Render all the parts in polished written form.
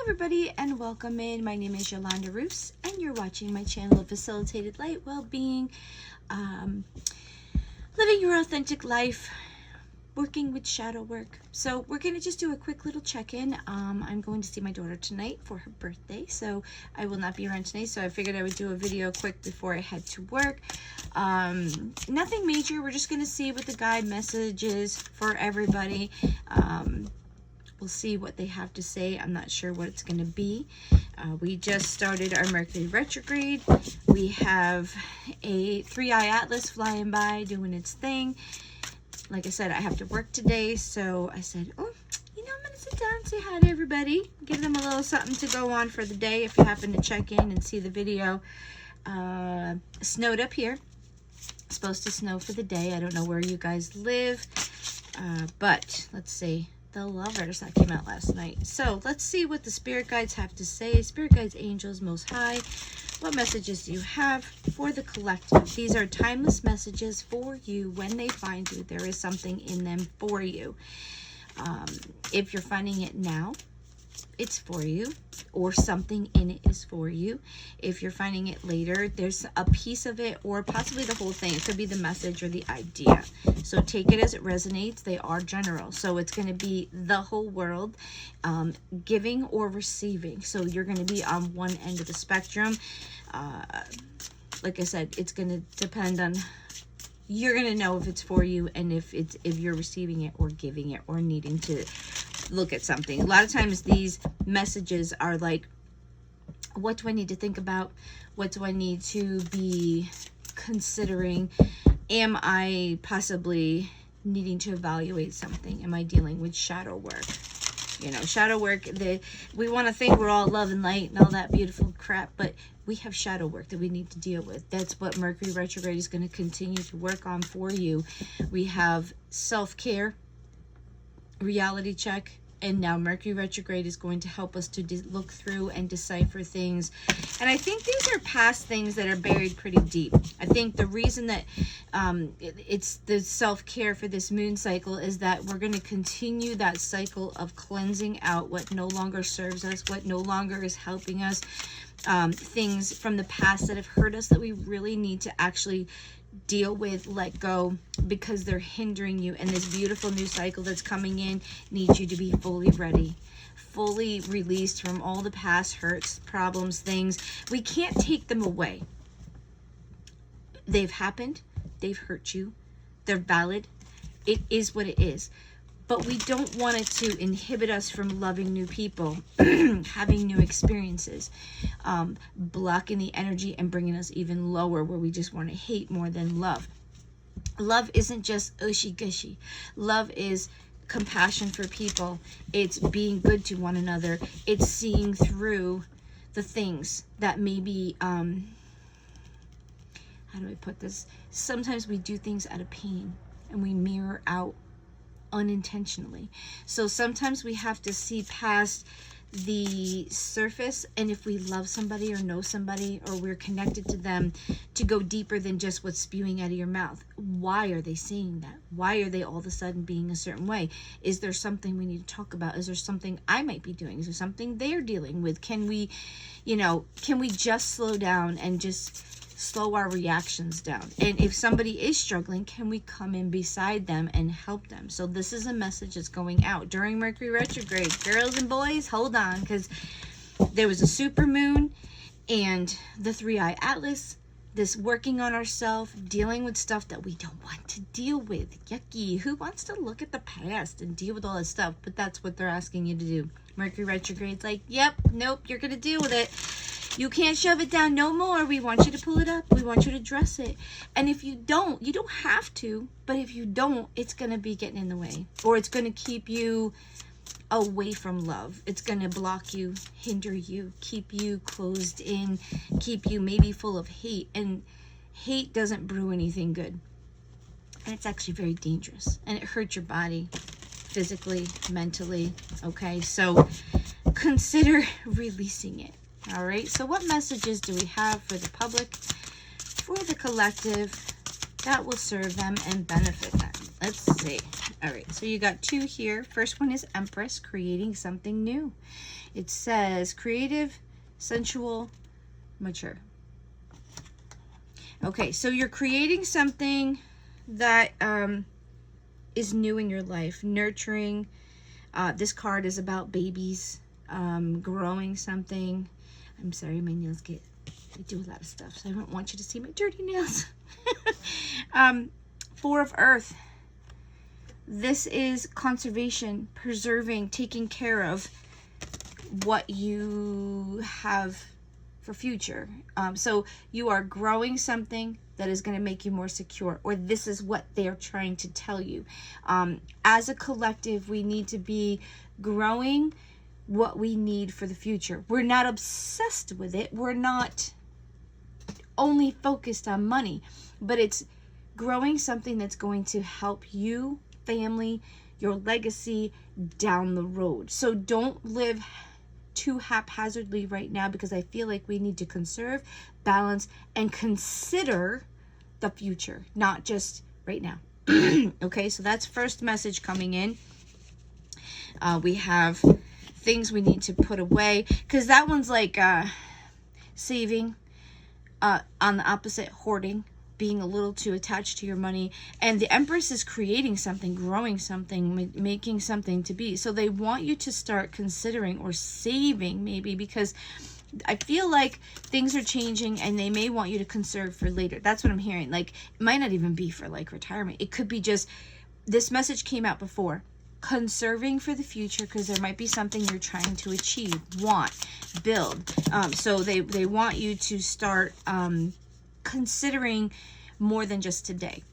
everybody, and welcome in. My name is Yolanda Roos, and you're watching my channel of Facilitated Light Well-Being, living your authentic life, working with shadow work. So we're going to just do a quick little check-in. I'm going to see my daughter tonight for her birthday, so I will not be around tonight, so I figured I would do a video quick before I head to work. Nothing major. We're just going to see what the guide message is for everybody. We'll see what they have to say. I'm not sure what it's going to be. We just started our Mercury retrograde. We have a 3-eye atlas flying by doing its thing. Like I said, I have to work today, so I said, oh, I'm going to sit down and say hi to everybody. Give them a little something to go on for the day if you happen to check in and see the video. Snowed up here. It's supposed to snow for the day. I don't know where you guys live, but let's see. The Lovers, that came out last night. So let's see what the spirit guides have to say. Spirit guides, angels, most high. What messages do you have for the collective? These are timeless messages for you. When they find you, there is something in them for you. If you're finding it now, it's for you, or something in it is for you. If you're finding it later, there's a piece of it, or possibly the whole thing. It could be the message or the idea. So take it as it resonates. They are general, so it's going to be the whole world, giving or receiving. So you're going to be on one end of the spectrum. Like I said, it's going to depend on, you're going to know if it's for you and if you're receiving it or giving it or needing to look at something. A lot of times these messages are like, what do I need to think about? What do I need to be considering? Am I possibly needing to evaluate something? Am I dealing with shadow work? Shadow work, we want to think we're all love and light and all that beautiful crap, but we have shadow work that we need to deal with. That's what Mercury retrograde is going to continue to work on for you. We have self-care, reality check, and now Mercury retrograde is going to help us to look through and decipher things. And I think these are past things that are buried pretty deep. I think the reason that it's the self-care for this moon cycle is that we're going to continue that cycle of cleansing out what no longer serves us, what no longer is helping us, things from the past that have hurt us that we really need to actually deal with, let go, because they're hindering you. And this beautiful new cycle that's coming in needs you to be fully ready, fully released from all the past hurts, problems, things. We can't take them away. They've happened. They've hurt you. They're valid. It is what it is. But we don't want it to inhibit us from loving new people, having new experiences, blocking the energy and bringing us even lower where we just want to hate more than love. Love isn't just ushy-gushy. Love is compassion for people. It's being good to one another. It's seeing through the things that maybe, how do I put this? Sometimes we do things out of pain and we mirror out unintentionally. So sometimes we have to see past the surface, and if we love somebody or know somebody or we're connected to them, to go deeper than just what's spewing out of your mouth. Why are they saying that? Why are they all of a sudden being a certain way? Is there something we need to talk about? Is there something I might be doing? Is there something they're dealing with? Can we just slow down and just slow our reactions down? And if somebody is struggling, can we come in beside them and help them? So this is a message that's going out during Mercury retrograde. Girls and boys, hold on, because there was a super moon and the 3-eye atlas, this working on ourselves, dealing with stuff that we don't want to deal with. Yucky. Who wants to look at the past and deal with all this stuff? But that's what they're asking you to do. Mercury retrograde's like, yep, nope, you're going to deal with it. You can't shove it down no more. We want you to pull it up. We want you to dress it. And if you don't have to, but if you don't, it's going to be getting in the way. Or it's going to keep you away from love. It's going to block you, hinder you, keep you closed in, keep you maybe full of hate. And hate doesn't brew anything good. And it's actually very dangerous. And it hurts your body physically, mentally. Okay, so consider releasing it. All right, so what messages do we have for the public, for the collective, that will serve them and benefit them? Let's see. All right, so you got 2 here. First one is Empress, creating something new. It says creative, sensual, mature. Okay, so you're creating something that is new in your life, nurturing. This card is about babies, growing something. I'm sorry, my nails I do a lot of stuff, so I don't want you to see my dirty nails. 4 of Earth. This is conservation, preserving, taking care of what you have for future. So you are growing something that is going to make you more secure, or this is what they're trying to tell you. As a collective, we need to be growing what we need for the future. We're not obsessed with it. We're not only focused on money, but it's growing something that's going to help you, family, your legacy down the road. So don't live too haphazardly right now, because I feel like we need to conserve, balance, and consider the future, not just right now. Okay, so that's first message coming in. We have things we need to put away, because that one's like saving, on the opposite, hoarding, being a little too attached to your money. And the Empress is creating something, growing something, making something to be. So they want you to start considering or saving, maybe, because I feel like things are changing and they may want you to conserve for later. That's what I'm hearing. Like, it might not even be for like retirement. It could be just, this message came out before, conserving for the future, because there might be something you're trying to achieve, want, build. So they want you to start considering more than just today.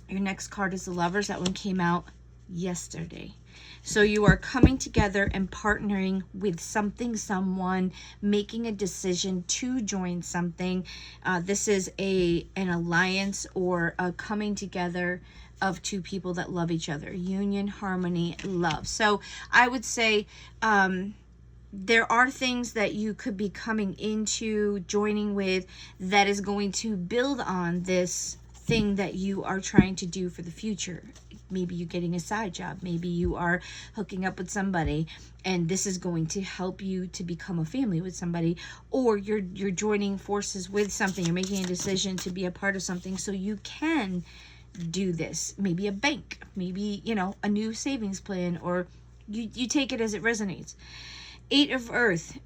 Your next card is the Lovers. That one came out yesterday. So you are coming together and partnering with something, someone, making a decision to join something. This is an alliance, or a coming together of 2 people that love each other. Union, harmony, love. So I would say there are things that you could be coming into, joining with, that is going to build on this thing that you are trying to do for the future. Maybe you're getting a side job. Maybe you are hooking up with somebody, and this is going to help you to become a family with somebody. Or you're joining forces with something. You're making a decision to be a part of something so you can do this. Maybe a bank, maybe, you know, a new savings plan, or you take it as it resonates. 8 of Earth.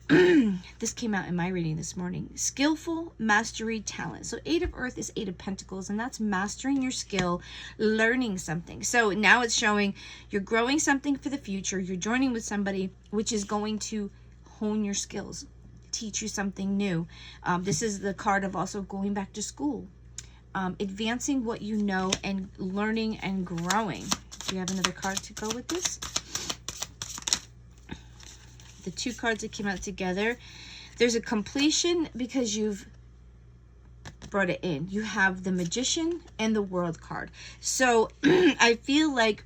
This came out in my reading this morning. Skillful, mastery, talent. So 8 of Earth is 8 of Pentacles, and that's mastering your skill, learning something. So now it's showing you're growing something for the future. You're joining with somebody which is going to hone your skills, teach you something new. This is the card of also going back to school, advancing what you know, and learning and growing. Do you have another card to go with this? The 2 cards that came out together, there's a completion because you've brought it in. You have the Magician and the World card. So I feel like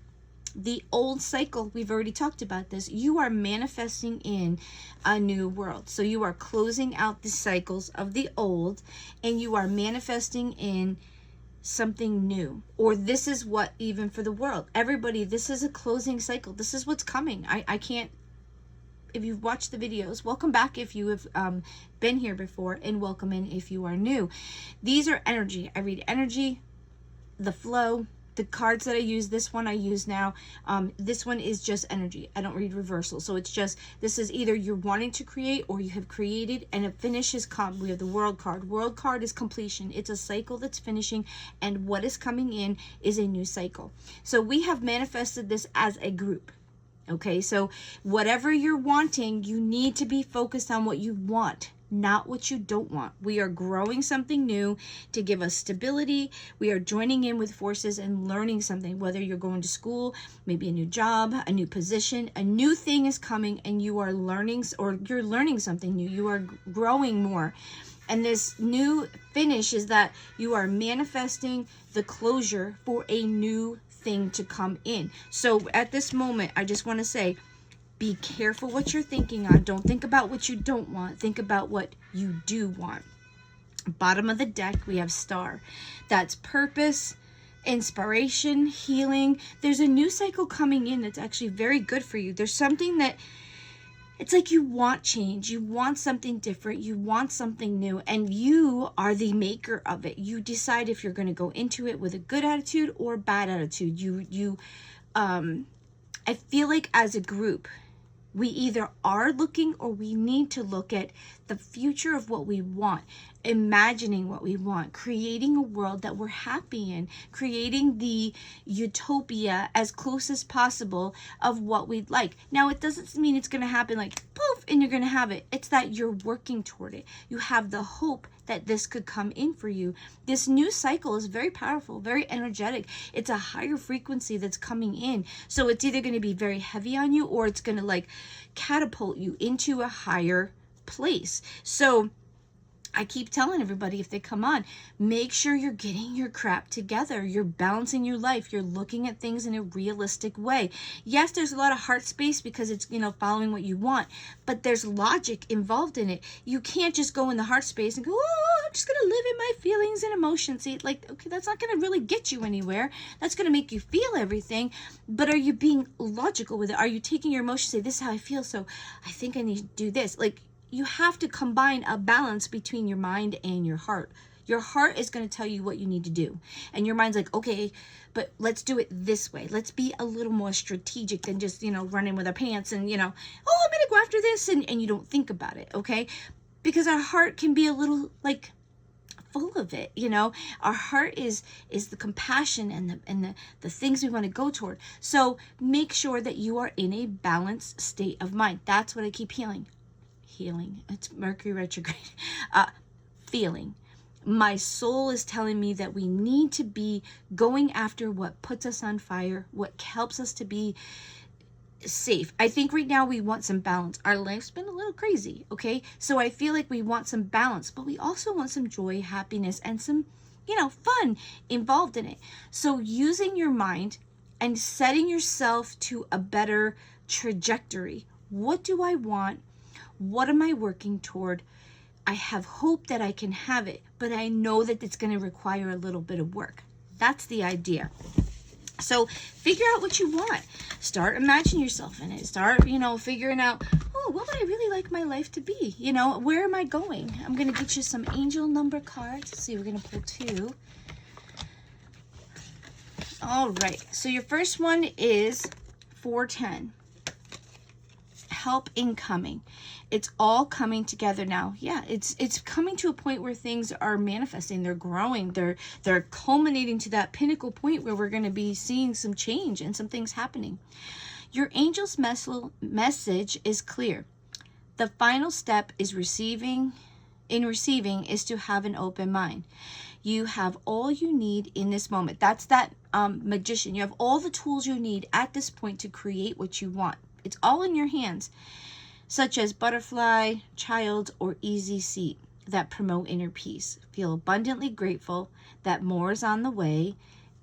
the old cycle, we've already talked about this, you are manifesting in a new world. So you are closing out the cycles of the old, and you are manifesting in something new. Or this is what, even for the world, everybody, this is a closing cycle. This is what's coming. I can't, if you've watched the videos, welcome back if you have been here before, and welcome in if you are new. These are energy. I read energy, the flow. The cards that I use, this one I use now, this one is just energy. I don't read reversal. So it's just, this is either you're wanting to create or you have created, and it finishes. We have the World card. World card is completion. It's a cycle that's finishing, and what is coming in is a new cycle. So we have manifested this as a group. Okay, so whatever you're wanting, you need to be focused on what you want, not what you don't want. We are growing something new to give us stability. We are joining in with forces and learning something, whether you're going to school, maybe a new job, a new position, a new thing is coming, and you are learning, or you're learning something new. You are growing more. And this new finish is that you are manifesting the closure for a new thing to come in. So at this moment, I just want to say, be careful what you're thinking on. Don't think about what you don't want. Think about what you do want. Bottom of the deck, we have Star. That's purpose. inspiration, healing. There's a new cycle coming in that's actually very good for you. There's something that it's like you want change, you want something different, you want something new, and you are the maker of it. You decide if you're going to go into it with a good attitude or a bad attitude. I feel like as a group, we either are looking or we need to look at the future of what we want, imagining what we want, creating a world that we're happy in, creating the utopia as close as possible of what we'd like. Now, it doesn't mean it's going to happen like poof and you're going to have it. It's that you're working toward it. You have the hope that this could come in for you. This new cycle is very powerful, very energetic. It's a higher frequency that's coming in. So it's either going to be very heavy on you or it's going to like catapult you into a higher place. So I keep telling everybody if they come on, make sure you're getting your crap together. You're balancing your life. You're looking at things in a realistic way. Yes, there's a lot of heart space because it's, following what you want, but there's logic involved in it. You can't just go in the heart space and go, oh, I'm just going to live in my feelings and emotions. See, okay, that's not going to really get you anywhere. That's going to make you feel everything. But are you being logical with it? Are you taking your emotions, say, this is how I feel, so I think I need to do this? You have to combine a balance between your mind and your heart. Your heart is going to tell you what you need to do. And your mind's like, okay, but let's do it this way. Let's be a little more strategic than just, running with our pants and, oh, I'm going to go after this. And you don't think about it, okay? Because our heart can be a little full of it, Our heart is the compassion and the things we want to go toward. So make sure that you are in a balanced state of mind. That's what I keep healing. It's Mercury retrograde. Feeling. My soul is telling me that we need to be going after what puts us on fire, what helps us to be safe. I think right now we want some balance. Our life's been a little crazy, okay? So I feel like we want some balance, but we also want some joy, happiness, and some, fun involved in it. So using your mind and setting yourself to a better trajectory. What do I want? What am I working toward? I have hope that I can have it, but I know that it's going to require a little bit of work. That's the idea. So figure out what you want. Start imagining yourself in it. Start, figuring out, oh, what would I really like my life to be? Where am I going? I'm going to get you some angel number cards. Let's see, we're going to pull 2. All right. So your first one is 410. Help incoming. It's all coming together now. Yeah, it's coming to a point where things are manifesting. They're growing. They're culminating to that pinnacle point where we're going to be seeing some change and some things happening. Your angel's message is clear. The final step is receiving is to have an open mind. You have all you need in this moment. That's that magician. You have all the tools you need at this point to create what you want. It's all in your hands, such as butterfly, child, or easy seat that promote inner peace. Feel abundantly grateful that more is on the way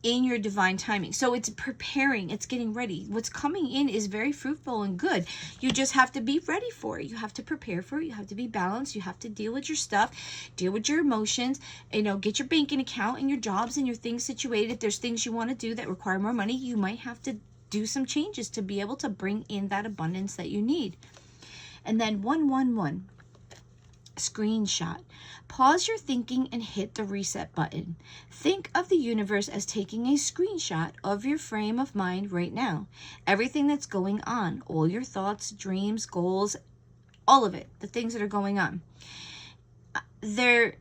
in your divine timing. So it's preparing, it's getting ready. What's coming in is very fruitful and good. You just have to be ready for it. You have to prepare for it. You have to be balanced. You have to deal with your stuff, deal with your emotions, get your banking account and your jobs and your things situated. If there's things you want to do that require more money, you might have to do some changes to be able to bring in that abundance that you need. And then 111, screenshot. Pause your thinking and hit the reset button. Think of the universe as taking a screenshot of your frame of mind right now. Everything that's going on, all your thoughts, dreams, goals, all of it, the things that are going on, they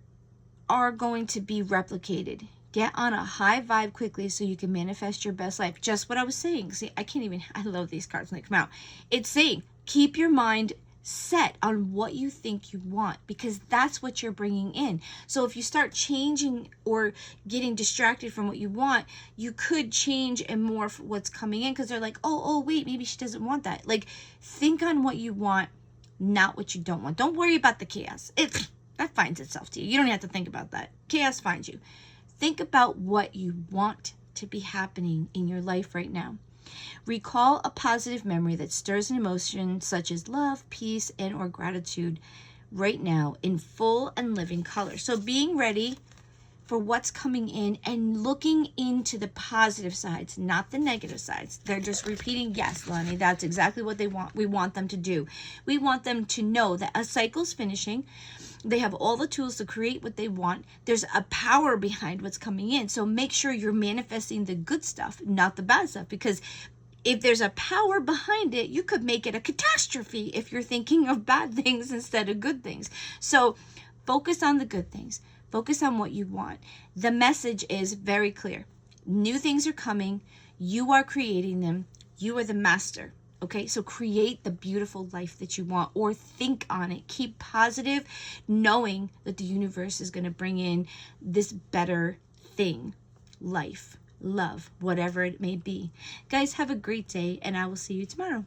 are going to be replicated. Get on a high vibe quickly so you can manifest your best life. Just what I was saying. See, I love these cards when they come out. It's saying, keep your mind set on what you think you want, because that's what you're bringing in. So if you start changing or getting distracted from what you want, you could change and morph what's coming in, because they're like, oh, wait, maybe she doesn't want that. Think on what you want, not what you don't want. Don't worry about the chaos. That finds itself to you. You don't have to think about that. Chaos finds you. Think about what you want to be happening in your life right now. Recall a positive memory that stirs an emotion such as love, peace, and or gratitude right now in full and living color. So being ready for what's coming in and looking into the positive sides, not the negative sides. They're just repeating, yes, Lonnie, that's exactly what they want. We want them to do. We want them to know that a cycle's finishing. They have all the tools to create what they want. There's a power behind what's coming in. So make sure you're manifesting the good stuff, not the bad stuff, because if there's a power behind it, you could make it a catastrophe if you're thinking of bad things instead of good things. So focus on the good things. Focus on what you want. The message is very clear. New things are coming. You are creating them. You are the master. Okay, so create the beautiful life that you want, or think on it. Keep positive, knowing that the universe is going to bring in this better thing, life, love, whatever it may be. Guys, have a great day, and I will see you tomorrow.